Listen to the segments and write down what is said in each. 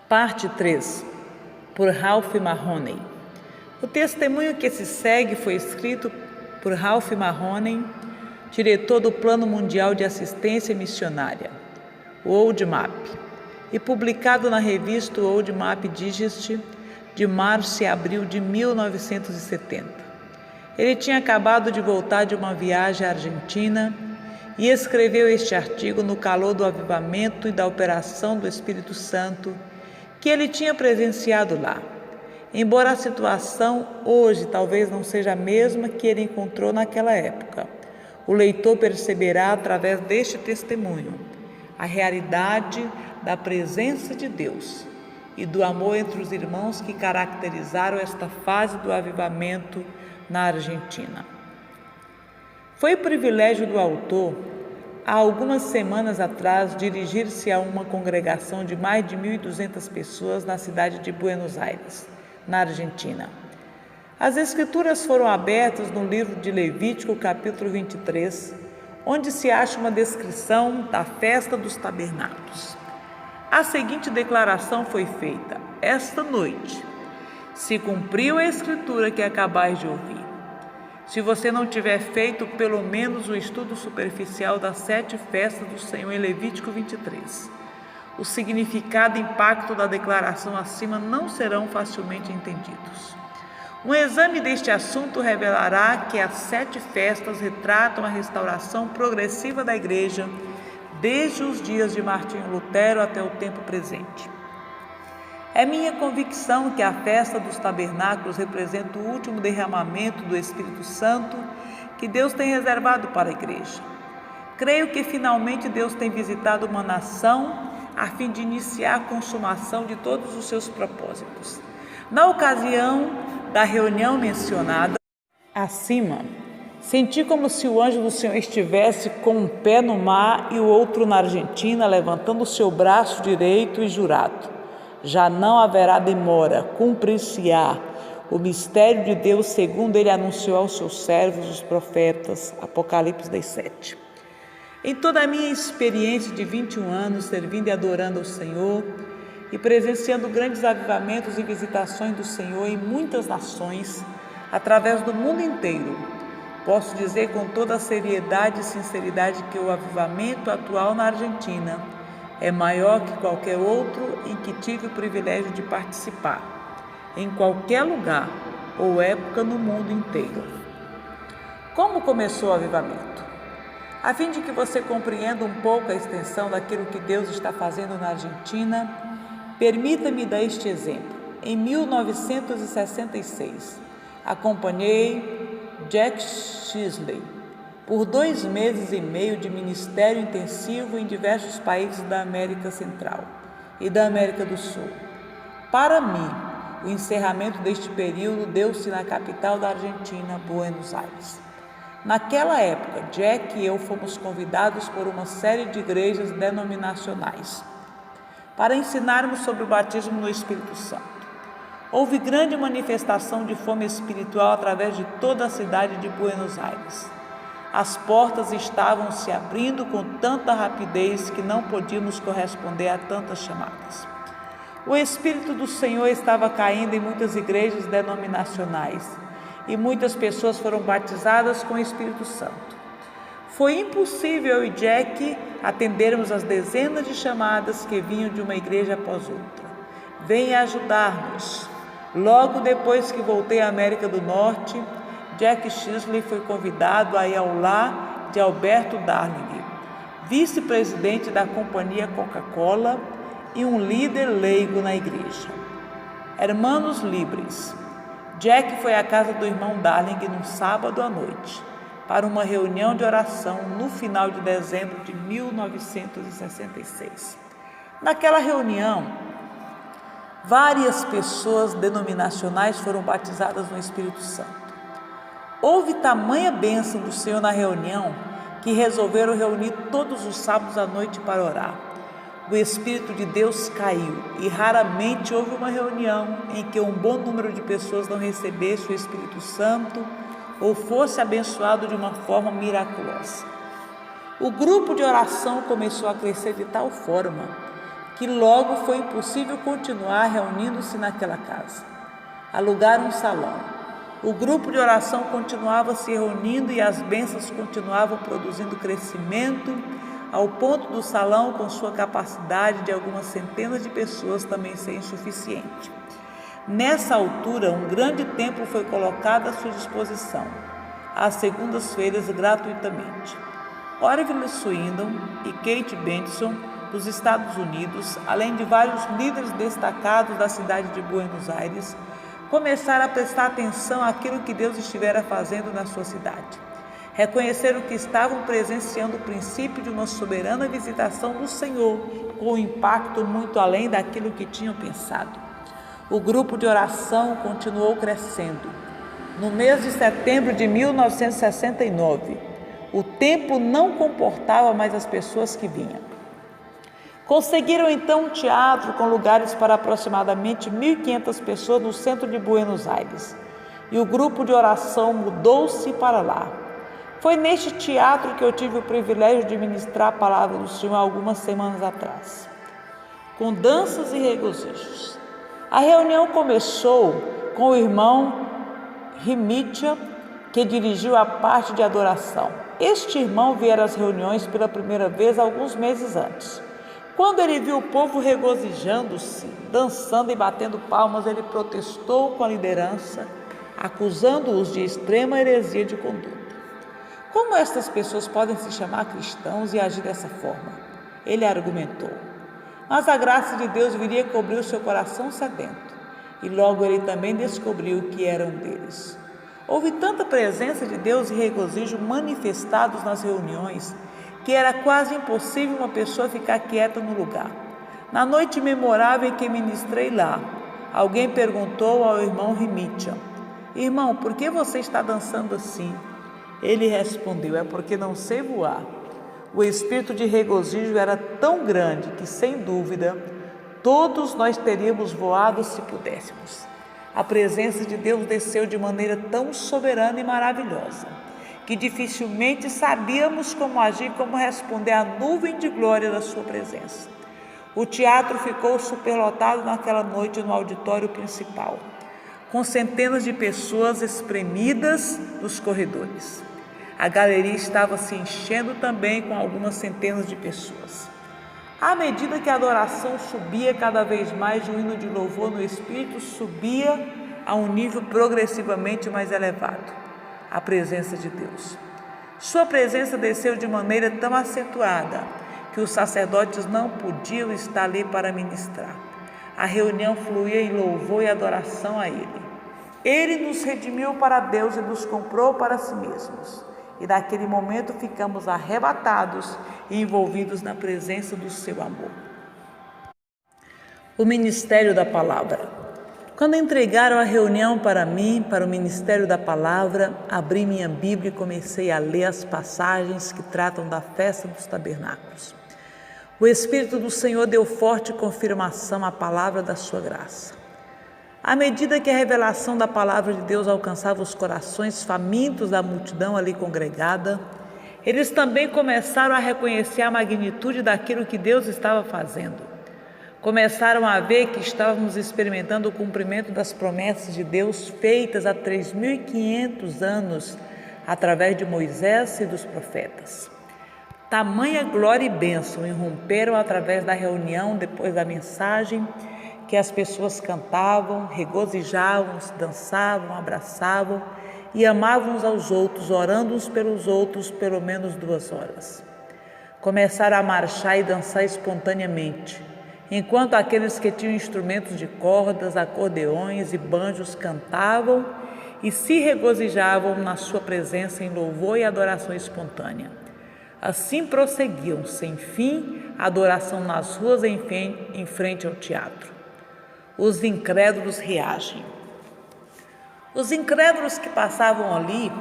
Parte 3, por Ralph Mahoney. O testemunho que se segue foi escrito por Ralph Mahoney, diretor do Plano Mundial de Assistência Missionária, World Map, e publicado na revista World Map Digest de março e abril de 1970. Ele tinha acabado de voltar de uma viagem à Argentina e escreveu este artigo no calor do avivamento e da operação do Espírito Santo que ele tinha presenciado lá. Embora a situação hoje talvez não seja a mesma que ele encontrou naquela época, o leitor perceberá através deste testemunho a realidade da presença de Deus e do amor entre os irmãos que caracterizaram esta fase do avivamento na Argentina. Foi privilégio do autor, há algumas semanas atrás, dirigir-se a uma congregação de mais de 1.200 pessoas na cidade de Buenos Aires, na Argentina. As Escrituras foram abertas no livro de Levítico, capítulo 23, onde se acha uma descrição da festa dos tabernáculos. A seguinte declaração foi feita: esta noite se cumpriu a Escritura que acabais de ouvir. Se você não tiver feito pelo menos o estudo superficial das 7 festas do Senhor em Levítico 23, o significado e impacto da declaração acima não serão facilmente entendidos. Um exame deste assunto revelará que as 7 festas retratam a restauração progressiva da Igreja desde os dias de Martinho Lutero até o tempo presente. É minha convicção que a festa dos tabernáculos representa o último derramamento do Espírito Santo que Deus tem reservado para a Igreja. Creio que finalmente Deus tem visitado uma nação a fim de iniciar a consumação de todos os seus propósitos. Na ocasião da reunião mencionada acima, senti como se o anjo do Senhor estivesse com um pé no mar e o outro na Argentina, levantando o seu braço direito e jurado: já não haverá demora, cumprir-se-á o mistério de Deus segundo ele anunciou aos seus servos, os profetas. Apocalipse 17. Em toda a minha experiência de 21 anos, servindo e adorando ao Senhor e presenciando grandes avivamentos e visitações do Senhor em muitas nações, através do mundo inteiro, posso dizer com toda a seriedade e sinceridade que o avivamento atual na Argentina é maior que qualquer outro em que tive o privilégio de participar, em qualquer lugar ou época no mundo inteiro. Como começou o avivamento? A fim de que você compreenda um pouco a extensão daquilo que Deus está fazendo na Argentina, permita-me dar este exemplo. Em 1966, acompanhei Jack Shisley por 2 meses e meio de ministério intensivo em diversos países da América Central e da América do Sul. Para mim, o encerramento deste período deu-se na capital da Argentina, Buenos Aires. Naquela época, Jack e eu fomos convidados por uma série de igrejas denominacionais para ensinarmos sobre o batismo no Espírito Santo. Houve grande manifestação de fome espiritual através de toda a cidade de Buenos Aires. As portas estavam se abrindo com tanta rapidez que não podíamos corresponder a tantas chamadas. O Espírito do Senhor estava caindo em muitas igrejas denominacionais e muitas pessoas foram batizadas com o Espírito Santo. Foi impossível eu e Jack atendermos as dezenas de chamadas que vinham de uma igreja após outra. Venha ajudar-nos. Logo depois que voltei à América do Norte, Jack Shisley foi convidado a ir ao lar de Alberto Darling, vice-presidente da companhia Coca-Cola e um líder leigo na igreja. Hermanos Libres. Jack foi à casa do irmão Darling num sábado à noite para uma reunião de oração no final de dezembro de 1966. Naquela reunião, várias pessoas denominacionais foram batizadas no Espírito Santo. Houve tamanha bênção do Senhor na reunião que resolveram reunir todos os sábados à noite para orar. O Espírito de Deus caiu e raramente houve uma reunião em que um bom número de pessoas não recebesse o Espírito Santo ou fosse abençoado de uma forma miraculosa. O grupo de oração começou a crescer de tal forma que logo foi impossível continuar reunindo-se naquela casa. Alugaram um salão. O grupo de oração continuava se reunindo e as bênçãos continuavam produzindo crescimento, ao ponto do salão, com sua capacidade de algumas centenas de pessoas, também ser insuficiente. Nessa altura, um grande templo foi colocado à sua disposição, às segundas-feiras gratuitamente. Orville Swindon e Kate Benson, dos Estados Unidos, além de vários líderes destacados da cidade de Buenos Aires, começaram a prestar atenção àquilo que Deus estivera fazendo na sua cidade. Reconheceram que estavam presenciando o princípio de uma soberana visitação do Senhor, com um impacto muito além daquilo que tinham pensado. O grupo de oração continuou crescendo. No mês de setembro de 1969, o templo não comportava mais as pessoas que vinham. Conseguiram então um teatro com lugares para aproximadamente 1.500 pessoas no centro de Buenos Aires, e o grupo de oração mudou-se para lá. Foi neste teatro que eu tive o privilégio de ministrar a palavra do Senhor algumas semanas atrás, com danças e regozijos. A reunião começou com o irmão Rimitia, que dirigiu a parte de adoração. Este irmão viera às reuniões pela primeira vez alguns meses antes. Quando ele viu o povo regozijando-se, dançando e batendo palmas, ele protestou com a liderança, acusando-os de extrema heresia de conduta. Como estas pessoas podem se chamar cristãos e agir dessa forma? Ele argumentou. Mas a graça de Deus viria cobrir o seu coração sedento, e logo ele também descobriu que era um deles. Houve tanta presença de Deus e regozijo manifestados nas reuniões, que era quase impossível uma pessoa ficar quieta no lugar. Na noite memorável em que ministrei lá, alguém perguntou ao irmão Rimitia: irmão, por que você está dançando assim? Ele respondeu: é porque não sei voar. O espírito de regozijo era tão grande que, sem dúvida, todos nós teríamos voado se pudéssemos. A presença de Deus desceu de maneira tão soberana e maravilhosa, que dificilmente sabíamos como agir, como responder à nuvem de glória da sua presença. O teatro ficou superlotado naquela noite no auditório principal, com centenas de pessoas espremidas nos corredores. A galeria estava se enchendo também com algumas centenas de pessoas. À medida que a adoração subia cada vez mais, o hino de louvor no Espírito subia a um nível progressivamente mais elevado. A presença de Deus. Sua presença desceu de maneira tão acentuada que os sacerdotes não podiam estar ali para ministrar. A reunião fluía em louvor e adoração a Ele. Ele nos redimiu para Deus e nos comprou para si mesmos. E naquele momento ficamos arrebatados e envolvidos na presença do seu amor. O ministério da palavra. Quando entregaram a reunião para mim, para o ministério da palavra, abri minha Bíblia e comecei a ler as passagens que tratam da festa dos tabernáculos. O Espírito do Senhor deu forte confirmação à palavra da sua graça. À medida que a revelação da palavra de Deus alcançava os corações famintos da multidão ali congregada, eles também começaram a reconhecer a magnitude daquilo que Deus estava fazendo. Começaram a ver que estávamos experimentando o cumprimento das promessas de Deus feitas há 3.500 anos, através de Moisés e dos profetas. Tamanha glória e bênção irromperam através da reunião depois da mensagem, que as pessoas cantavam, regozijavam, dançavam, abraçavam e amavam uns aos outros, orando uns pelos outros pelo menos 2 horas. Começaram a marchar e dançar espontaneamente, enquanto aqueles que tinham instrumentos de cordas, acordeões e banjos cantavam e se regozijavam na sua presença em louvor e adoração espontânea. Assim prosseguiam, sem fim, a adoração nas ruas em frente ao teatro. Os incrédulos reagem. Os incrédulos que passavam ali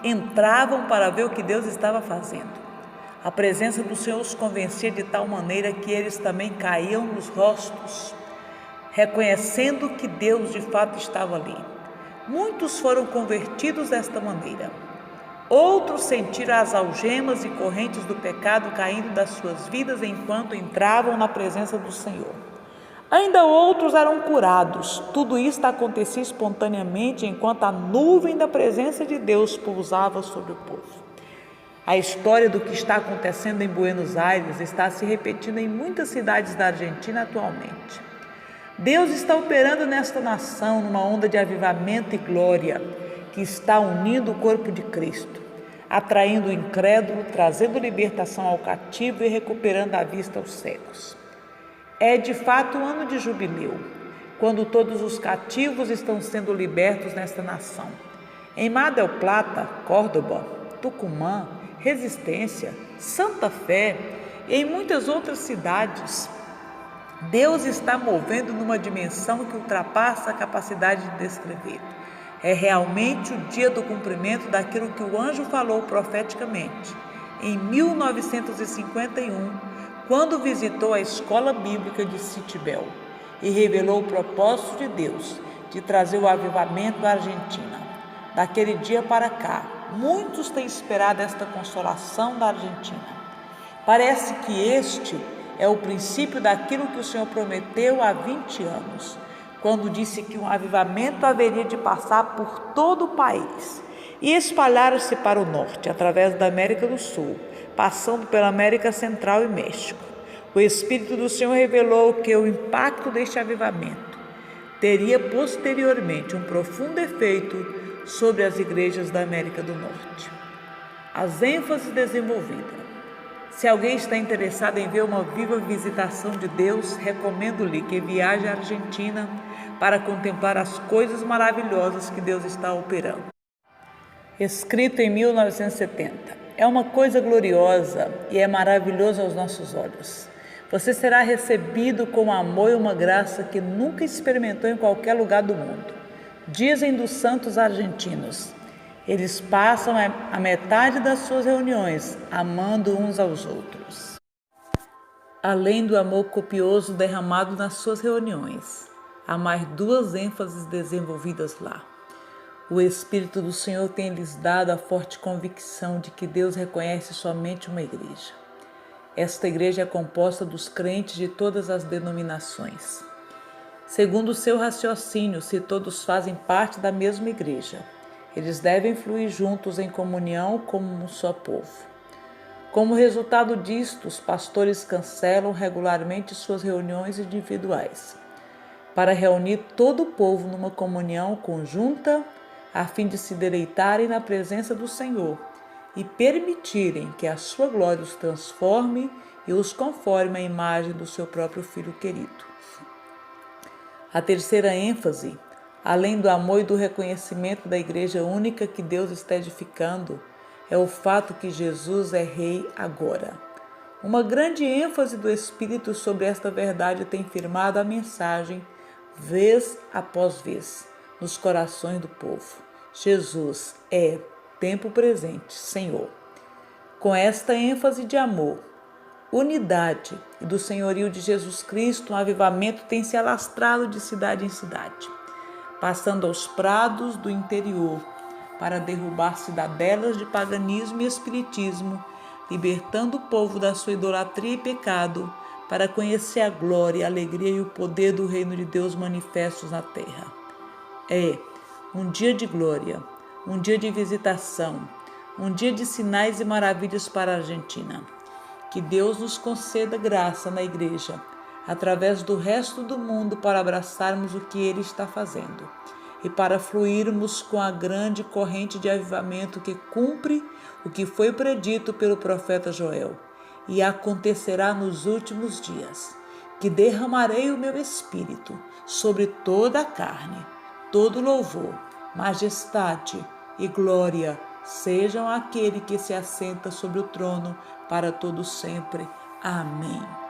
entravam para ver o que Deus estava fazendo. A presença do Senhor os convencia de tal maneira que eles também caíam nos rostos, reconhecendo que Deus de fato estava ali. Muitos foram convertidos desta maneira. Outros sentiram as algemas e correntes do pecado caindo das suas vidas enquanto entravam na presença do Senhor. Ainda outros eram curados. Tudo isso acontecia espontaneamente enquanto a nuvem da presença de Deus pousava sobre o povo. A história do que está acontecendo em Buenos Aires está se repetindo em muitas cidades da Argentina atualmente. Deus está operando nesta nação numa onda de avivamento e glória que está unindo o corpo de Cristo, atraindo o incrédulo, trazendo libertação ao cativo e recuperando a vista aos cegos. É de fato um ano de jubileu, quando todos os cativos estão sendo libertos nesta nação. Em Mar del Plata, Córdoba, Tucumã, Resistência, Santa Fé e em muitas outras cidades, Deus está movendo numa dimensão que ultrapassa a capacidade de descrever. É realmente o dia do cumprimento daquilo que o anjo falou profeticamente em 1951, quando visitou a escola bíblica de Citibel e revelou o propósito de Deus de trazer o avivamento à Argentina. Daquele dia para cá, muitos têm esperado esta consolação da Argentina. Parece que este é o princípio daquilo que o Senhor prometeu há 20 anos, quando disse que um avivamento haveria de passar por todo o país e espalhar-se para o norte, através da América do Sul, passando pela América Central e México. O Espírito do Senhor revelou que o impacto deste avivamento teria posteriormente um profundo efeito sobre as igrejas da América do Norte. As ênfases desenvolvidas. Se alguém está interessado em ver uma viva visitação de Deus, recomendo-lhe que viaje à Argentina para contemplar as coisas maravilhosas que Deus está operando. Escrito em 1970. É uma coisa gloriosa e é maravilhoso aos nossos olhos. Você será recebido com amor e uma graça que nunca experimentou em qualquer lugar do mundo. Dizem dos santos argentinos, eles passam a metade das suas reuniões amando uns aos outros. Além do amor copioso derramado nas suas reuniões, há mais duas ênfases desenvolvidas lá. O Espírito do Senhor tem lhes dado a forte convicção de que Deus reconhece somente uma igreja. Esta igreja é composta dos crentes de todas as denominações. Segundo o seu raciocínio, se todos fazem parte da mesma igreja, eles devem fluir juntos em comunhão como um só povo. Como resultado disto, os pastores cancelam regularmente suas reuniões individuais, para reunir todo o povo numa comunhão conjunta, a fim de se deleitarem na presença do Senhor e permitirem que a sua glória os transforme e os conforme à imagem do seu próprio Filho querido. A terceira ênfase, além do amor e do reconhecimento da igreja única que Deus está edificando, é o fato que Jesus é Rei agora. Uma grande ênfase do Espírito sobre esta verdade tem firmado a mensagem, vez após vez, nos corações do povo. Jesus é, tempo presente, Senhor. Com esta ênfase de amor, unidade e do senhorio de Jesus Cristo, um avivamento tem se alastrado de cidade em cidade, passando aos prados do interior para derrubar cidadelas de paganismo e espiritismo, libertando o povo da sua idolatria e pecado, para conhecer a glória, a alegria e o poder do reino de Deus manifestos na terra. É um dia de glória, um dia de visitação, um dia de sinais e maravilhas para a Argentina. Que Deus nos conceda graça na igreja, através do resto do mundo, para abraçarmos o que Ele está fazendo e para fluirmos com a grande corrente de avivamento que cumpre o que foi predito pelo profeta Joel. E acontecerá nos últimos dias, que derramarei o meu espírito sobre toda a carne. Todo louvor, majestade e glória sejam àquele que se assenta sobre o trono para todo sempre. Amém.